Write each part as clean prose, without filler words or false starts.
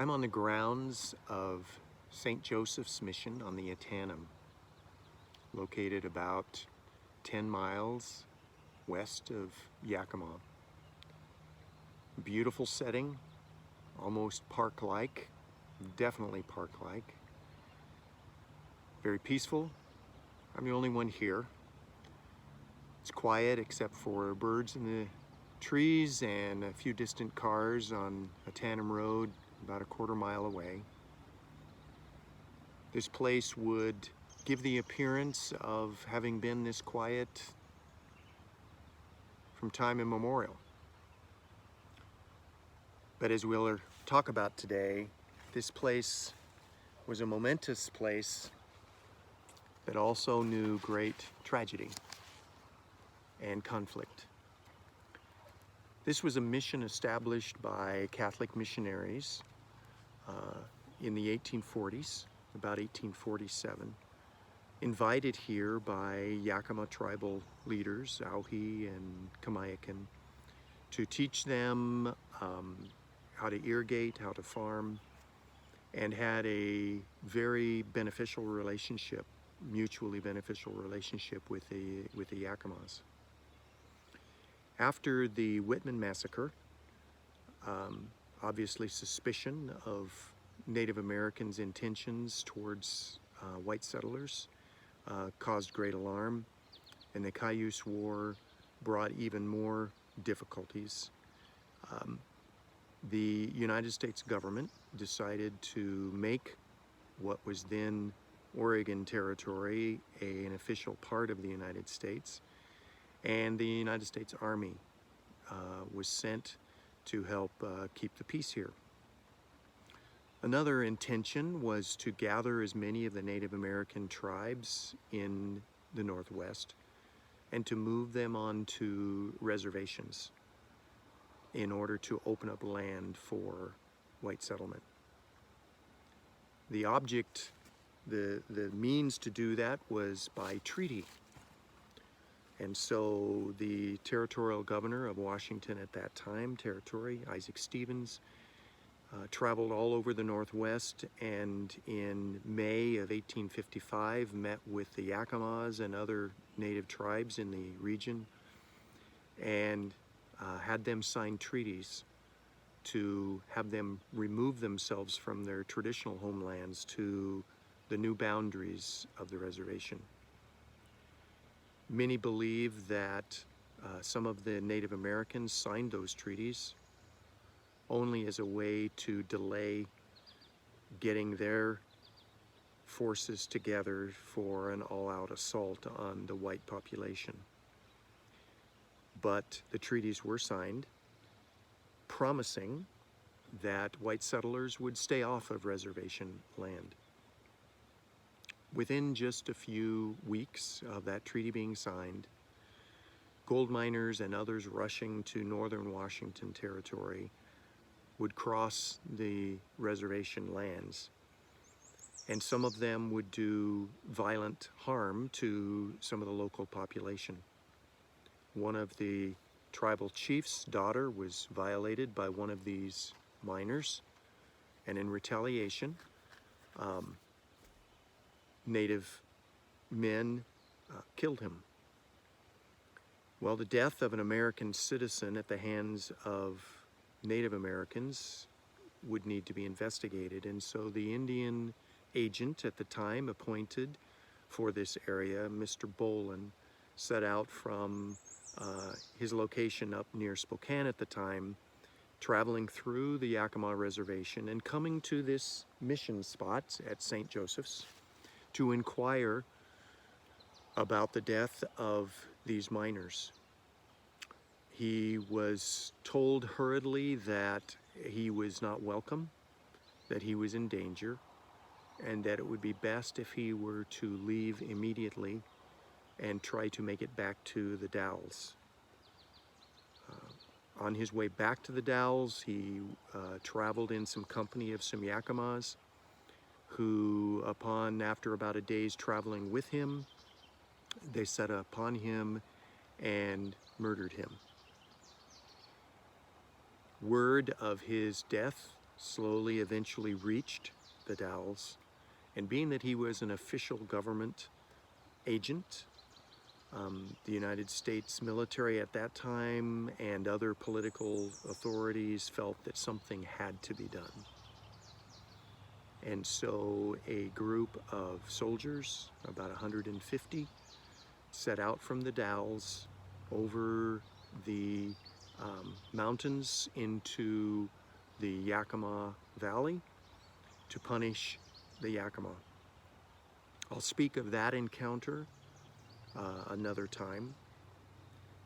I'm on the grounds of St. Joseph's Mission on the Atanum, located about 10 miles west of Yakima. Beautiful setting, almost park-like, definitely park-like. Very peaceful. I'm the only one here. It's quiet except for birds in the trees and a few distant cars on Atanum Road about a quarter mile away. This place would give the appearance of having been this quiet from time immemorial. But as we'll talk about today, this place was a momentous place that also knew great tragedy and conflict. This was a mission established by Catholic missionaries in the 1840s, about 1847, invited here by Yakima tribal leaders, Auhi and Kamayakan, to teach them how to irrigate, how to farm, and had a very beneficial relationship, mutually beneficial relationship with the Yakimas. After the Whitman massacre, obviously suspicion of Native Americans' intentions towards white settlers caused great alarm, and the Cayuse War brought even more difficulties. The United States government decided to make what was then Oregon Territory an official part of the United States, and the United States Army was sent to help keep the peace here. Another intention was to gather as many of the Native American tribes in the Northwest and to move them onto reservations in order to open up land for white settlement. The object, the means to do that was by treaty. And so the territorial governor of Washington at that time, territory, Isaac Stevens, traveled all over the Northwest, and in May of 1855 met with the Yakimas and other native tribes in the region and had them sign treaties to have them remove themselves from their traditional homelands to the new boundaries of the reservation. Many believe that some of the Native Americans signed those treaties only as a way to delay getting their forces together for an all-out assault on the white population. But the treaties were signed, promising that white settlers would stay off of reservation land. Within just a few weeks of that treaty being signed, gold miners and others rushing to northern Washington territory would cross the reservation lands, and some of them would do violent harm to some of the local population. One of the tribal chief's daughter was violated by one of these miners, and in retaliation, Native men killed him. Well, the death of an American citizen at the hands of Native Americans would need to be investigated, and so the Indian agent at the time appointed for this area, Mr. Bolin, set out from his location up near Spokane at the time, traveling through the Yakima Reservation and coming to this mission spot at St. Joseph's to inquire about the death of these miners. He was told hurriedly that he was not welcome, that he was in danger, and that it would be best if he were to leave immediately and try to make it back to the Dalles. On his way back to the Dalles, he traveled in some company of some Yakimas who, after about a day's traveling with him, they set upon him and murdered him. Word of his death slowly eventually reached the Dalles, and being that he was an official government agent, the United States military at that time and other political authorities felt that something had to be done. And so a group of soldiers, about 150, set out from the Dalles over the mountains into the Yakima Valley to punish the Yakima. I'll speak of that encounter another time,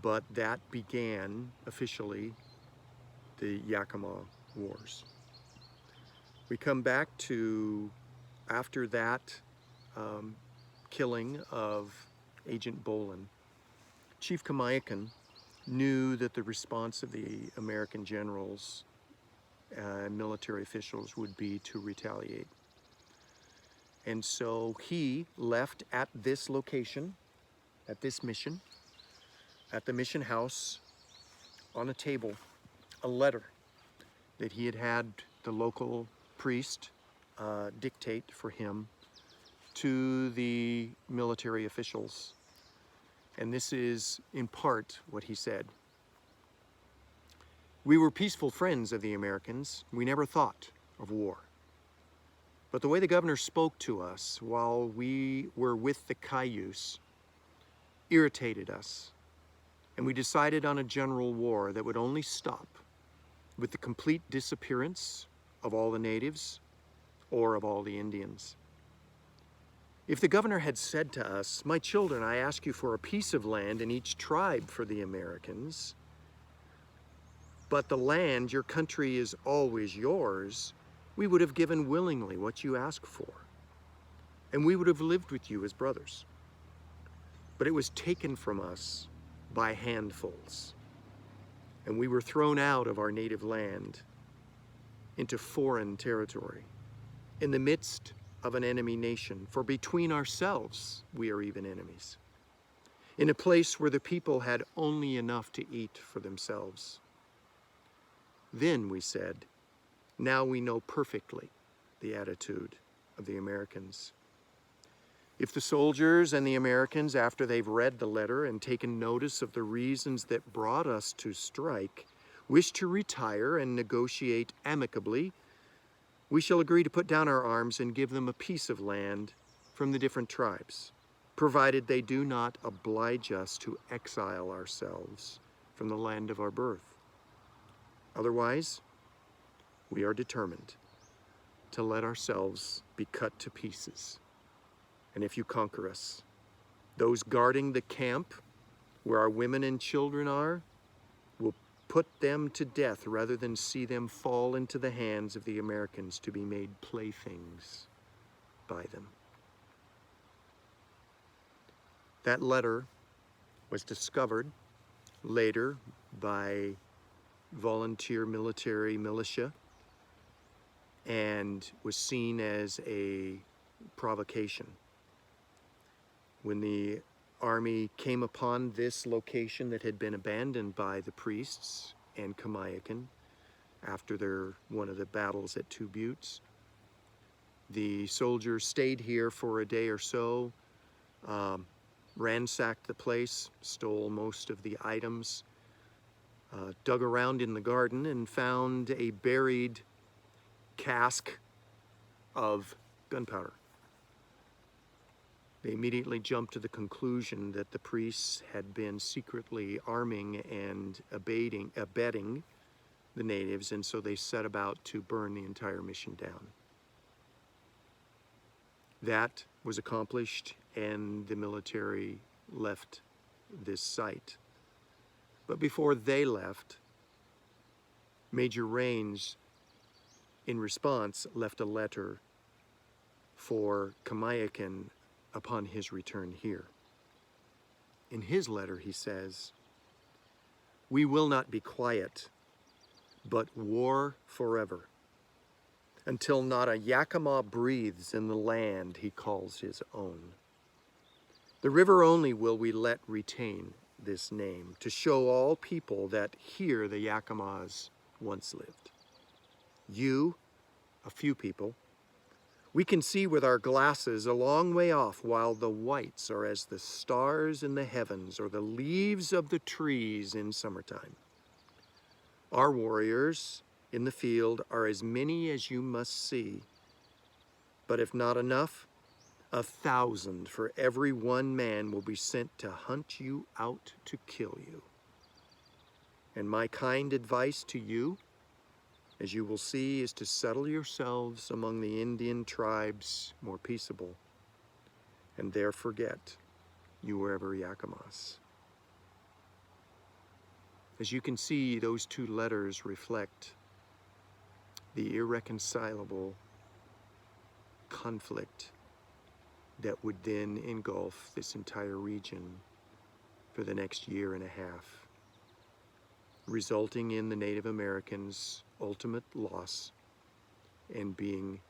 but that began officially the Yakima Wars. We come back to after that killing of Agent Bolin. Chief Kamiakin knew that the response of the American generals and military officials would be to retaliate. And so he left at this location, at this mission, at the mission house, on a table, a letter that he had had the local priest dictate for him to the military officials. And this is in part what he said. We were peaceful friends of the Americans. We never thought of war. But the way the governor spoke to us while we were with the Cayuse irritated us, and we decided on a general war that would only stop with the complete disappearance of all the natives or of all the Indians. If the governor had said to us, "My children, I ask you for a piece of land in each tribe for the Americans, but the land, your country is always yours," we would have given willingly what you ask for, and we would have lived with you as brothers. But it was taken from us by handfuls, and we were thrown out of our native land into foreign territory, in the midst of an enemy nation, for between ourselves we are even enemies, in a place where the people had only enough to eat for themselves. Then we said, now we know perfectly the attitude of the Americans. If the soldiers and the Americans, after they've read the letter and taken notice of the reasons that brought us to strike, wish to retire and negotiate amicably, we shall agree to put down our arms and give them a piece of land from the different tribes, provided they do not oblige us to exile ourselves from the land of our birth. Otherwise, we are determined to let ourselves be cut to pieces. And if you conquer us, those guarding the camp where our women and children are will put them to death rather than see them fall into the hands of the Americans to be made playthings by them. That letter was discovered later by volunteer military militia and was seen as a provocation. When the army came upon this location that had been abandoned by the priests and Kamiakin after one of the battles at Two Buttes, the soldiers stayed here for a day or so, ransacked the place, stole most of the items, dug around in the garden and found a buried cask of gunpowder. They immediately jumped to the conclusion that the priests had been secretly arming and abetting the natives, and so they set about to burn the entire mission down. That was accomplished, and the military left this site. But before they left, Major Raines, in response, left a letter for Kamiakin upon his return here. In his letter, he says, "We will not be quiet, but war forever, until not a Yakima breathes in the land he calls his own. The river only will we let retain this name, to show all people that here the Yakimas once lived." You, a few people, we can see with our glasses a long way off, while the whites are as the stars in the heavens or the leaves of the trees in summertime. Our warriors in the field are as many as you must see, but if not enough, 1,000 for every one man will be sent to hunt you out to kill you. And my kind advice to you, as you will see, is to settle yourselves among the Indian tribes more peaceable, and there forget you were ever Yakimas. As you can see, those two letters reflect the irreconcilable conflict that would then engulf this entire region for the next year and a half, resulting in the Native Americans' ultimate loss and being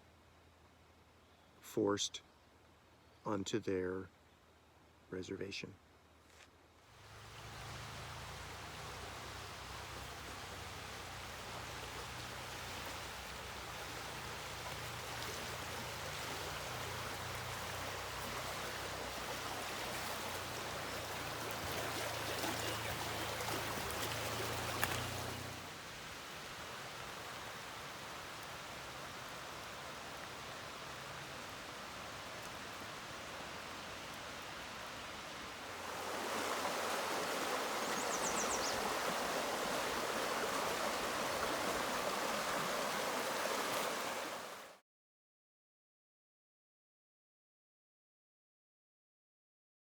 forced onto their reservation.